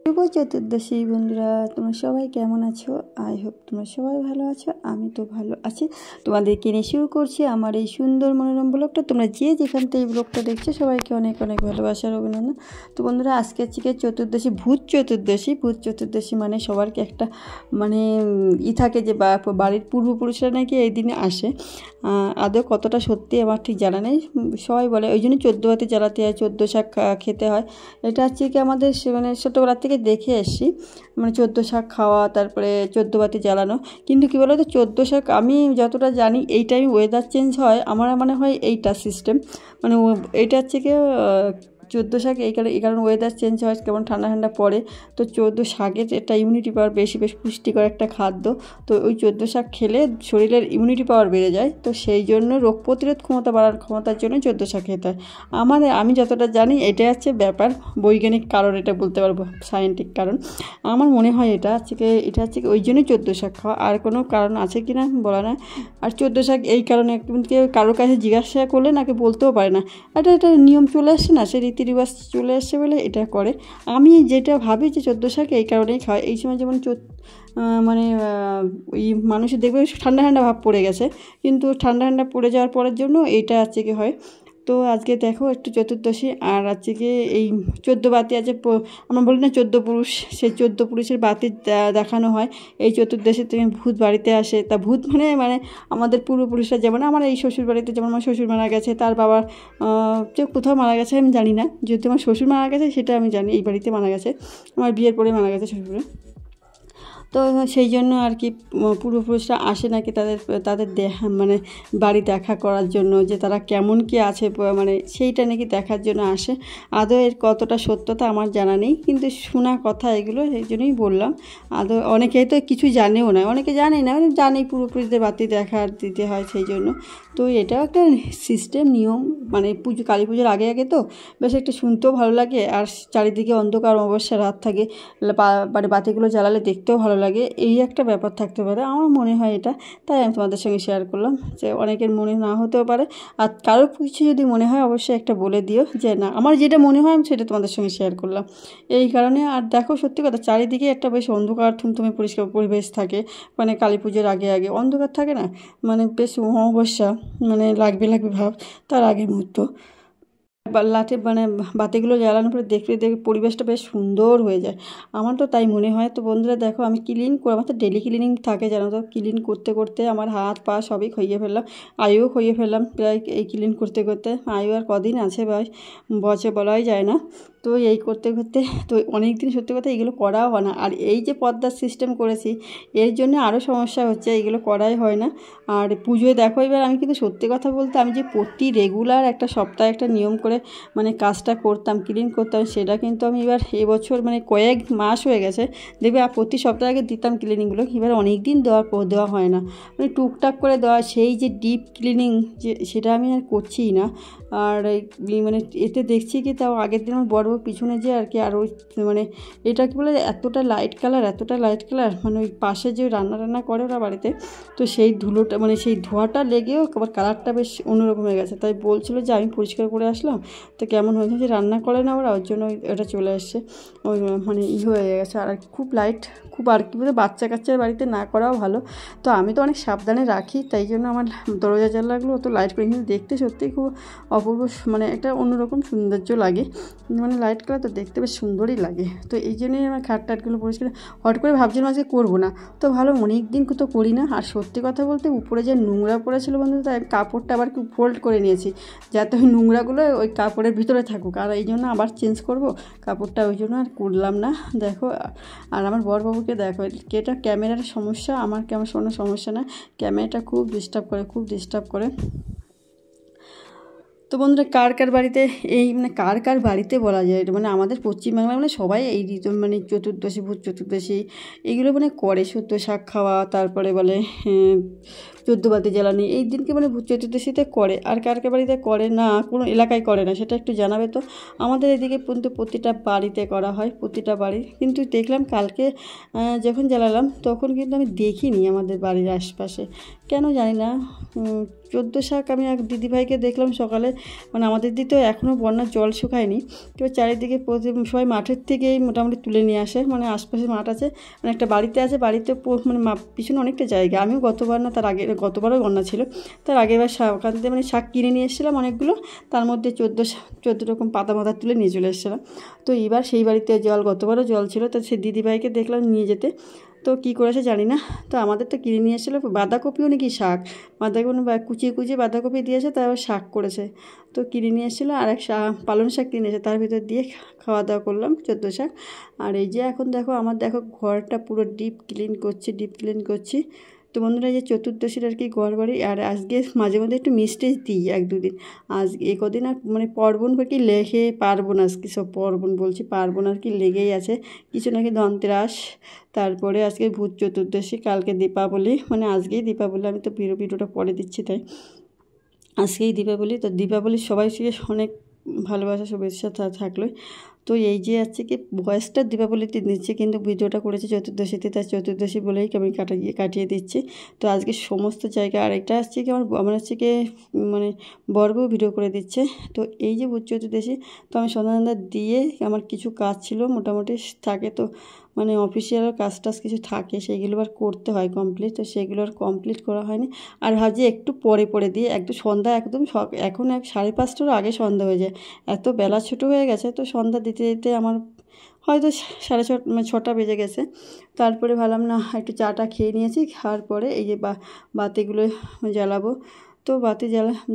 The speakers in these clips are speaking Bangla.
শুভ চতুর্দশী বন্ধুরা, তোমরা সবাই কেমন আছো? আই হোপ তোমরা সবাই ভালো আছো। আমি তো ভালো আছি। তোমাদেরকে নিয়ে শুরু করছি আমার এই সুন্দর মনোরম ব্লগটা। তোমরা যে যেখান থেকে এই ব্লগটা দেখছো সবাইকে অনেক অনেক ভালোবাসার অভিনন্দন। তো বন্ধুরা, আজকে চতুর্দশী, ভূত চতুর্দশী মানে সবার কি একটা মানে থাকে যে বাড়ির পূর্বপুরুষরা নাকি এই দিনে আসে। আদৌ কতটা সত্যি আমার ঠিক জানা নেই। সবাই বলে ওই জন্য 14 বাতি জ্বালাতে হয়, 14 শাক খেতে হয়। এটা হচ্ছে কি আমাদের মানে ছোটোবেলার থেকে দেখে এসছি, মানে 14 শাক খাওয়া, তারপরে 14 বাতি জ্বালানো। কিন্তু কী বলো তো, 14 শাক আমি যতটা জানি এই টাইম ওয়েদার চেঞ্জ হয়, আমার মনে হয় এইটা সিস্টেম, মানে এইটা হচ্ছে কি 14 শাক এই কারণে ওয়েদার চেঞ্জ হয়, কেমন ঠান্ডা ঠান্ডা পড়ে। তো 14 শাকের একটা ইমিউনিটি পাওয়ার বেশ পুষ্টিকর একটা খাদ্য। তো ওই 14 শাক খেলে শরীরের ইমিউনিটি পাওয়ার বেড়ে যায়। তো সেই জন্য রোগ প্রতিরোধ ক্ষমতা বাড়ার ক্ষমতার জন্য 14 শাক খেতে হয়। আমি যতটা জানি এটাই হচ্ছে ব্যাপার, বৈজ্ঞানিক কারণ, এটা বলতে পারবো সায়েন্টিফিক কারণ। আমার মনে হয় এটা হচ্ছে কি ওই জন্যই 14 শাক খাওয়া, আর কোনো কারণ আছে কি না বলা না। আর 14 শাক এই কারণে কেউ কারোর কাছে জিজ্ঞাসা করলে নাকি বলতেও পারে না। এটা নিয়ম চলে আসছে না, সে রীতি রিবাজ চলে আসছে বলে এটা করে। আমি যেটা ভাবি যে 14 শাক এই কারণেই খায়। এই সময় যেমন মানে ওই মানুষের দেখবে ঠান্ডা ঠান্ডা ভাব পড়ে গেছে, কিন্তু ঠান্ডা ঠান্ডা পড়ে যাওয়ার পরের জন্য এইটা হচ্ছে কি হয়। তো আজকে দেখো একটু চতুর্দশী, আর আজকে কি এই 14 বাতি আছে, আমরা বলি না 14 পুরুষ, সেই 14 পুরুষের বাতি দেখানো হয় এই চতুর্দশী থেকে। ভূত বাড়িতে আসে, তা ভূত মানে আমাদের পূর্বপুরুষরা, যেমন আমার এই শ্বশুর বাড়িতে যেমন আমার শ্বশুর মারা গেছে, তার বাবার কোথাও মারা গেছে আমি জানি না, যেহেতু আমার শ্বশুর মারা গেছে সেটা আমি জানি, এই বাড়িতে মারা গেছে, আমার বিয়ের পরে মারা গেছে শ্বশুরে। তো সেই জন্য আর কি পূর্বপুরুষরা আসে নাকি তাদের মানে বাড়ি দেখা করার জন্য, যে তারা কেমন কি আছে, মানে সেইটা নাকি দেখার জন্য আসে। আদৌ এর কতটা সত্যতা আমার জানা নেই, কিন্তু শোনা কথা এগুলো, সেই জন্যই বললাম। আদৌ অনেকে তো কিছু জানেও না, অনেকে জানেই না, মানে জানেই পূর্বপুরুষদের বাতি দিতে হয় সেই জন্য। তো এটাও একটা সিস্টেম, নিয়ম, মানে কালী পুজোর আগে আগে তো বেশ একটা শুনতেও ভালো লাগে, আর চারিদিকে অন্ধকার অমাবস্যা রাত থাকে, মানে বাতিগুলো জ্বালালে দেখতেও ভালো লাগে, এই একটা ব্যাপার থাকতে পারে আমার মনে হয় এটা। তাই আমি তোমাদের সঙ্গে শেয়ার করলাম, যে অনেকের মনে না হতেও পারে, আর কারোর কিছু যদি মনে হয় অবশ্যই একটা বলে দিও, যে না আমার যেটা মনে হয় আমি সেটা তোমাদের সঙ্গে শেয়ার করলাম এই কারণে। আর দেখো সত্যি কথা, চারিদিকে একটা বেশ অন্ধকার থুমথুমে পরিষ্কার পরিবেশ থাকে, মানে কালী পুজোর আগে আগে অন্ধকার থাকে না, মানে বেশ অমাবস্যা, মানে লাগবে ভাব তার আগের মুহূর্ত মানে বাতিগুলো জ্বালানোর পরে দেখতে পরিবেশটা বেশ সুন্দর হয়ে যায়, আমার তো তাই মনে হয়। তো বন্ধুরা দেখো, আমি ক্লিন করে, আমার তো ডেলি ক্লিনিং থাকে জানো তো, ক্লিন করতে করতে আমার হাত পা সবই খইয়ে ফেললাম, আয়ুও খইয়ে ফেললাম প্রায় এই ক্লিন করতে করতে। আয়ু আর কদিন আছে ভাই, বলাই যায় না। তো এই করতে করতে তো অনেক দিন সত্যি কথা এগুলো করাও হয় না। আর এই যে পর্দার সিস্টেম করেছি এর জন্য আরও সমস্যা হচ্ছে, এগুলো করাই হয় না। আর পুজোয় দেখো এবার আমি কিন্তু সত্যি কথা বলতে, আমি যে প্রতি রেগুলার একটা সপ্তাহে একটা নিয়ম করে মানে কাজটা করতাম, ক্লিন করতাম, সেটা কিন্তু আমি এবার এবছর মানে কয়েক মাস হয়ে গেছে, দেখবে প্রতি সপ্তাহে আগে দিতাম ক্লিনিংগুলো, এবার অনেক দিন দেওয়া হয় না, মানে টুকটাক করে দেওয়া, সেই যে ডিপ ক্লিনিং যে সেটা আমি আর করছিই না। আর মানে এতে দেখছি কি, তাও আগের দিন আমার বড় পিছনে যে আর কি, আর ওই মানে এটা কি বলে, এতটা লাইট কালার, মানে ওই পাশে যে রান্না করে ওরা বাড়িতে, তো সেই ধুলোটা মানে সেই ধোঁয়াটা লেগেও আবার কালারটা বেশ অন্যরকম হয়ে গেছে। তাই বলছিল যে আমি পরিষ্কার করে আসলাম, তো কেমন হয়েছে, যে রান্না করে না ওরা, ওর জন্য ওটা চলে এসছে, ওই মানে হয়ে গেছে। আর খুব লাইট, খুব আর কি বলে, বাচ্চা কাচ্চার বাড়িতে না করাও ভালো। তো আমি তো অনেক সাবধানে রাখি, তাই জন্য আমার দরজা জানলাগুলো অত লাইট করে, কিন্তু দেখতে সত্যিই খুব অপূর্ব, মানে একটা অন্যরকম সৌন্দর্য লাগে, মানে লাইট কালার তো দেখতে বেশ সুন্দরই লাগে। তো এই জন্যই আমার টাটগুলো পরিষ্কার হট করে ভাবছিলাম আজকে করবো না, তো ভালো অনেক দিন তো করি না। আর সত্যি কথা বলতে উপরে যে নোংরা পড়েছিল বন্ধু, তাই কাপড়টা আবার খুব ফোল্ড করে নিয়েছি, যাতে ওই নোংরাগুলো ওই কাপড়ের ভিতরে থাকুক, আর এই জন্য আবার চেঞ্জ করব কাপড়টা, ওই জন্য আর করলাম না। দেখো, আর আমার বরবাবুকে দেখো, এটা ক্যামেরার সমস্যা, আমার কোনো সমস্যা না, ক্যামেরাটা খুব ডিস্টার্ব করে। তো বন্ধুরা, কার বাড়িতে এই মানে কার বাড়িতে বলা যায়, মানে আমাদের পশ্চিমবাংলা মানে সবাই এই মানে চতুর্দশী, ভূত চতুর্দশী এগুলো মানে করে, শুদ্ধ শাক খাওয়া, তারপরে বলে 14 বাতি জ্বালানি, এই দিনকে মানে ভূত চতুর্দশীতে করে। আর কার বাড়িতে করে না, কোনো এলাকায় করে না, সেটা একটু জানাবে তো। আমাদের এদিকে কিন্তু প্রতিটা বাড়িতে করা হয়, প্রতিটা বাড়ি। কিন্তু দেখলাম কালকে যখন জ্বালালাম তখন কিন্তু আমি দেখিনি আমাদের বাড়ির আশপাশে, কেন জানি না, চোদ্দো শাক আমি এক দিদিভাইকে দেখলাম সকালে, মানে আমাদের দিকে তো এখনও বন্যার জল শুকায়নি, তো চারিদিকে সবাই মাঠের থেকেই মোটামুটি তুলে নিয়ে আসে, মানে আশপাশে মাঠ আছে, মানে একটা বাড়িতে আছে, বাড়িতে মানে পিছনে অনেকটা জায়গা। আমিও গতবার না তার আগে, গতবারও বন্যা ছিল, তার আগেরবার ওখান থেকে মানে শাক কিনে নিয়ে এসেছিলাম অনেকগুলো, তার মধ্যে 14 রকম পাতা মাথা তুলে নিয়ে চলে এসেছিলাম। তো এবার সেই বাড়িতে জল, গতবারও জল ছিল, তো সেই দিদিভাইকে দেখলাম নিয়ে যেতে, তো কী করেছে জানি না। তো আমাদের তো কিনে নিয়ে এসেছিলো বাঁধাকপিও নাকি শাক, বাঁধাকপি কুচিয়ে কুচিয়ে বাঁধাকপি দিয়েছে, তারপর শাক করেছে। তো কিনে নিয়ে এসেছিলো, আর এক পালং শাক কিনে এসে তার ভিতর দিয়ে খাওয়া দাওয়া করলাম 14 শাক। আর এই যে এখন দেখো আমার দেখো ঘরটা পুরো ডিপ ক্লিন করছি। তো বন্ধুরা, এই যে চতুর্দশীর আর কি ঘর বাড়ি, আর আজকে মাঝে মধ্যে একটু মিস্টেজ দিই 1-2 দিন। আজকে কদিন আর মানে পার্বণ কি লেগে পার্বণ, আজকে সব পার্বণ বলছি, পার্বণ আর কি লেগেই আছে। কিছু নাকি ধনতেরাস, তারপরে আজকে ভূত চতুর্দশী, কালকে দীপাবলি, মানে আজকেই দীপাবলি, আমি তো ভিডিওটা পরে দিচ্ছি তাই আজকেই দীপাবলি। তো দীপাবলির সবাই অনেক ভালোবাসা শুভেচ্ছা থাকলো। তো এই যে আছে কি ভয়েসটা দীপাবলিতে দিচ্ছে, কিন্তু ভিডিওটা করেছে চতুর্দশীতে, তাই চতুর্দশী বলেই আমি কাটিয়ে দিচ্ছি। তো আজকে সমস্ত জায়গা, আর এটা আসছে কি আমার হচ্ছে কি মানে বর্গও ভিডিও করে দিচ্ছে। তো এই যে ভূত চতুর্দশী, তো আমি সন্ধ্যা দিয়ে আমার কিছু কাজ ছিল মোটামুটি থাকে, তো মানে অফিসিয়াল কাজ টাজ কিছু থাকে, সেইগুলো আর করতে হয় কমপ্লিট, তো সেগুলো আর কমপ্লিট করা হয়নি। আর ভাবছি একটু পরে দিয়ে একটু সন্ধ্যা একদম এখন 5:30টার আগে সন্ধ্যা হয়ে যায়, এত বেলা ছোটো হয়ে গেছে। তো সন্ধ্যা দিতে আমার হয়তো 6:30 বেজে গেছে। তারপরে ভাবলাম না একটু চাটা খেয়ে নিয়েছি, খাওয়ার পরে এই যে বাতিগুলো জ্বালাবো। তো বাতি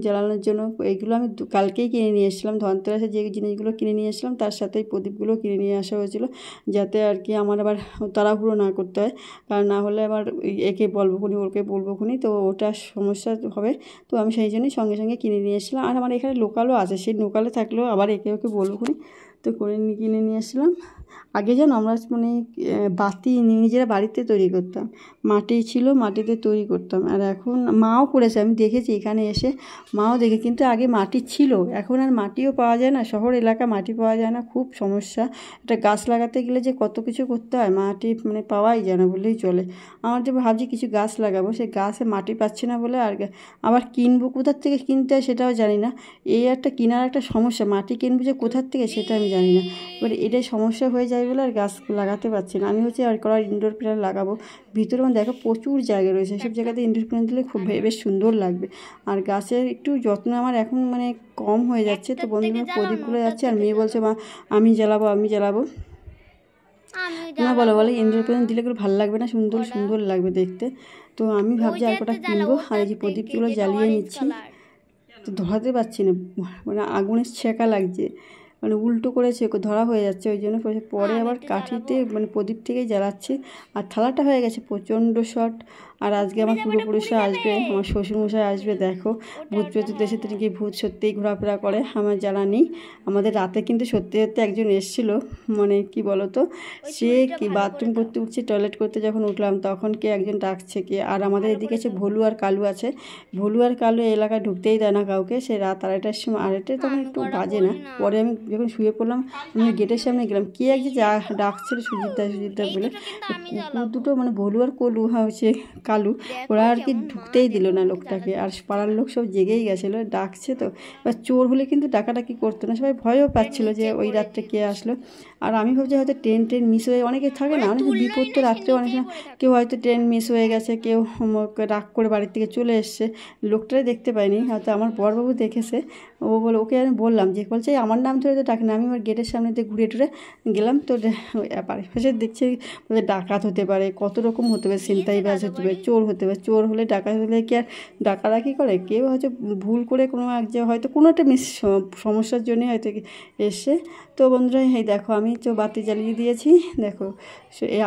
জ্বালানোর জন্য এইগুলো আমি কালকেই কিনে নিয়ে এসেছিলাম, ধনতেরাসে যে জিনিসগুলো কিনে নিয়ে এসেছিলাম তার সাথে এই প্রদীপগুলো কিনে নিয়ে আসা হয়েছিল, যাতে আর কি আমার আবার তাড়াহুড়ো না করতে হয়, কারণ না হলে আবার একে বলবো খুনি ওকে বলবো খুনি, তো ওটা সমস্যা হবে। তো আমি সেই জন্যই সঙ্গে সঙ্গে কিনে নিয়ে এসেছিলাম। আর আমার এখানে লোকালও আছে, সেই লোকালে থাকলেও আবার একে ওকে বলবো খুনি, তো কিনে নিয়ে এসেছিলাম। আগে যেন আমরা মানে বাতি নিজেরা বাড়িতে তৈরি করতাম, মাটি ছিল, মাটিতে তৈরি করতাম। আর এখন মাও করেছে, আমি দেখেছি এখানে এসে মাও দেখে, কিন্তু আগে মাটি ছিল, এখন আর মাটিও পাওয়া যায় না, শহর এলাকা মাটি পাওয়া যায় না, খুব সমস্যা। একটা গাছ লাগাতে গেলে যে কত কিছু করতে হয়, মাটি মানে পাওয়াই যায় না বললেই চলে। আমার যে ভাবছি কিছু গাছ লাগাবো, সেই গাছে মাটি পাচ্ছি না বলে, আর আবার কিনবো, কোথার থেকে কিনতে হয় সেটাও জানি না, এই একটা কেনার একটা সমস্যা, মাটি কিনবো যে কোথার থেকে সেটা আমি জানি না, এবার এটাই সমস্যা হয়ে যায় বলে আর গাছ লাগাতে পারছি না। আমি হচ্ছে আর ইনডোর প্ল্যান্ট লাগাবো, ভিতরে আমার দেখো প্রচুর জায়গা রয়েছে, সব জায়গাতে ইনডোর প্ল্যান্ট দিলে খুব বেশ সুন্দর লাগবে। আর গাছের একটু যত্ন আমার এখন মানে কম হয়ে যাচ্ছে। তো বন্ধুরা প্রদীপগুলো যাচ্ছে, আর মেয়ে বলছে মা আমি জ্বালাবো। না বলে ইনডোর প্ল্যান্ট দিলে করে ভালো লাগবে না, সুন্দর লাগবে দেখতে। তো আমি ভাবছি আর কটা কিনবো, আর এই যে প্রদীপগুলো জ্বালিয়ে নিচ্ছি, তো ধরাতে পারছি না, মানে আগুনের ছেঁকা লাগছে, মানে উল্টো করেছে ধরা হয়ে যাচ্ছে, ওই জন্য পরে আবার কাঠিতে মানে প্রদীপ থেকেই জ্বালাচ্ছি। আর থালাটা হয়ে গেছে প্রচণ্ড শর্ট। আর আজকে আমার পূর্বপুরুষরা আসবে, আমার শ্বশুরমশাই আসবে, দেখো ভূত চতুর্দশীতে নাকি ভূত সত্যিই ঘোরাফেরা করে, আমার জানা নেই। আমাদের রাতে কিন্তু সত্যি একজন এসেছিলো, মানে কি বলতো, সে কি বাথরুম করতে উঠছে, টয়লেট করতে যখন উঠলাম তখন কে একজন ডাকছে কে। আর আমাদের এদিকে আছে ভোলু আর কালু আছে, ভোলু আর কালু এলাকায় ঢুকতেই দেয় না কাউকে, সে রাত 2:30টার সময়, 2:30 তখন একটু বাজে না, পরে আমি যখন শুয়ে পড়লাম আমি গেটের সামনে গেলাম, কে এক যে ডাকছিল সুজিতদা বলে, কুকুর দুটো মানে ভোলু আর কলু হচ্ছে কালু, ওরা আর কি ঢুকতেই দিল না লোকটাকে। আর পাড়ার লোক সব জেগেই গেছিলো, ডাকছে তো। এবার চোর হলে কিন্তু ডাকাডাকি করতো না, সবাই ভয়ও পাচ্ছিল যে ওই রাত্রে কে আসলো। আর আমি ভাবছি হয়তো ট্রেন মিস হয়ে, অনেকে থাকে না, অনেক বিপদ তো রাত্রে, অনেক কেউ হয়তো ট্রেন মিস হয়ে গেছে, কেউ রাগ করে বাড়ির থেকে চলে এসছে, লোকটাই দেখতে পাইনি, হয়তো আমার বড়বাবু দেখেছে। ও বলে, ওকে আমি বললাম যে বলছে আমার নাম ধরে তো ডাকে না, আমি আমার গেটের সামনে দিয়ে ঘুরে টুরে গেলাম, তো ব্যাপারে সে দেখছে ডাকাত হতে পারে, কত রকম হতে পারে, ছিনতাইবাজ হতে পারে, চোর হতে পারে, চোর হলে ডাকাত হলে কি আর ডাকাডাকি করে, কেউ হয়তো ভুল করে কোনো যে হয়তো কোনো একটা সমস্যার জন্যে হয়তো এসছে। তো বন্ধুরা এই দেখো আমি তো বাতি জ্বালিয়ে দিয়েছি, দেখো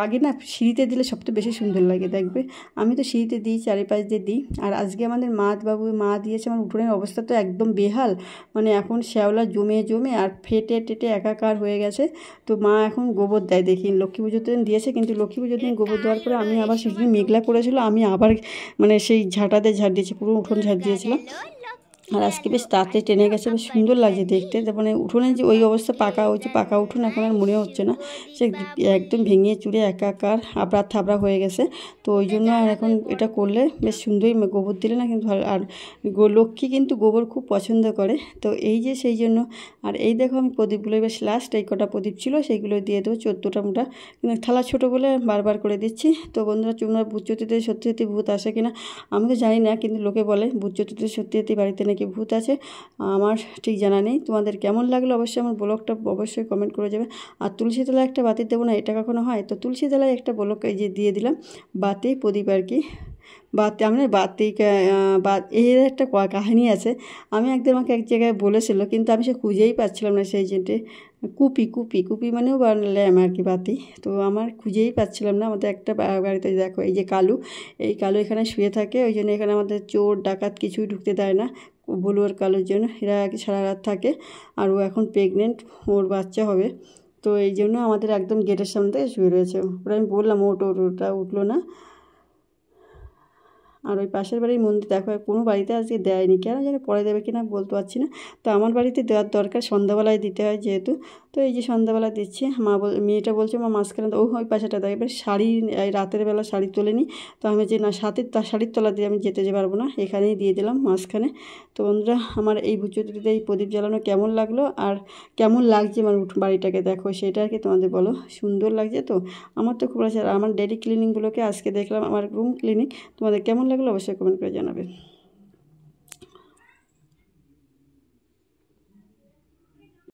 আগে না সিঁড়িতে দিলে সবচেয়ে বেশি সুন্দর লাগে দেখবে, আমি তো সিঁড়িতে দিই, চারিপাশ দিয়ে দিই। আর আজকে আমাদের মা দিয়েছে, আমার উঠোনের অবস্থা তো একদম বেহাল, মানে এখন শ্যাওলা জমে আর ফেটে টেটে একাকার হয়ে গেছে। তো মা এখন গোবর দেয়, দেখি লক্ষ্মী পুজোর দিন দিয়েছে, কিন্তু লক্ষ্মী পুজোর দিন গোবর দেওয়ার পরে আমি আবার সেদিন মেঘলা করেছিল, আমি আবার মানে সেই ঝাঁটাতে ঝাড় দিয়েছি, পুরো উঠোন ঝাড় দিয়েছিলাম। আর আজকে বেশ তাড়াতাড়ি টেনে গেছে, বেশ সুন্দর লাগছে দেখতে। মানে উঠোনের যে ওই অবস্থা পাকা হচ্ছে, পাকা উঠোন এখন আর মনে হচ্ছে না, সে একদম ভেঙে চুরে একাকার আবড়া থাবড়া হয়ে গেছে। তো ওই জন্য আর এখন এটা করলে বেশ সুন্দরই, গোবর দিলে না কিন্তু ভালো। আর লক্ষ্মী কিন্তু গোবর খুব পছন্দ করে, তো এই যে সেই জন্য। আর এই দেখো আমি প্রদীপগুলো বেশ লাস্ট এই কটা প্রদীপ ছিল সেইগুলো দিয়ে দেবো, 14টা মোটা, কিন্তু থালা ছোটো বলে বারবার করে দিচ্ছি। তো বন্ধুরা, তোমরা ভূত চতুর্থীতে সত্যি সত্যি ভূত আসে কিনা আমি তো জানি না, কিন্তু লোকে বলে ভূত চতুর্থীতে সত্যি সত্যি বাড়িতে নাকি ভূত আছে। আমার ঠিক জানা নেই। তোমাদের কেমন লাগলো অবশ্যই আমার ব্লগটা অবশ্যই কমেন্ট করে যাবে। আর তুলসী তলায় একটা বাতি দেবো না, এটা কখনো হয়? তো তুলসী তলায় একটা ব্লগ এই যে দিয়ে দিলাম, বাতি প্রদীপ আর কি। বাতি আমরা বাতি এর একটা কাহিনী আছে। আমি একদিন আমাকে এক জায়গায় বলেছিল, কিন্তু আমি সে খুঁজেই পাচ্ছিলাম না সেই জিনিসটি। কুপি কুপি কুপি মানেও ল্যাম্প আর কি, বাতি। তো আমার খুঁজেই পাচ্ছিলাম না। আমাদের একটা বাড়িতে দেখো এই যে কালু, এই কালু এখানে শুয়ে থাকে, ওই জন্য এখানে আমাদের চোর ডাকাত কিছুই ঢুকতে দেয় না, বলু আর কালুর জন্য। এরা আর কি সারা রাত থাকে। আর ও এখন প্রেগনেন্ট, ওর বাচ্চা হবে। তো এই জন্য আমাদের একদম গেটের সামনে থেকে শুয়ে রয়েছে। ওরা আমি বললাম ওটা উঠলো না। আর ওই পাশের বাড়ির মন্দির দেখো, কোনো বাড়িতে আজকে দেয়নি, কেন যেন পরে দেবে কিনা বলতে পারছি না। তো আমার বাড়িতে দেওয়ার দরকার, সন্ধ্যাবেলায় দিতে হয় যেহেতু। তো এই যে সন্ধ্যাবেলা দিচ্ছি। মেয়েটা বলছে মা মাঝখানে তো ওই পাশেটা দেয়। এবার শাড়ি, রাতের বেলা শাড়ি তোলেনি। তো আমি যে না, শাড়ির তলা দিয়ে আমি যেতে পারবো না, এখানেই দিয়ে দিলাম মাঝখানে। তো বন্ধুরা, আমার এই ভূত চতুর্থীতে এই প্রদীপ জ্বালানো কেমন লাগলো আর কেমন লাগছে আমার বাড়িটাকে দেখো, সেটা আর কি তোমাদের বলো। সুন্দর লাগছে তো? আমার তো খুব আছে। আর আমার ডেলি ক্লিনিংগুলোকে আজকে দেখলাম, আমার রুম ক্লিনিং। তোমাদের কেমন লাগলো অবশ্যই কমেন্ট করে জানাবে।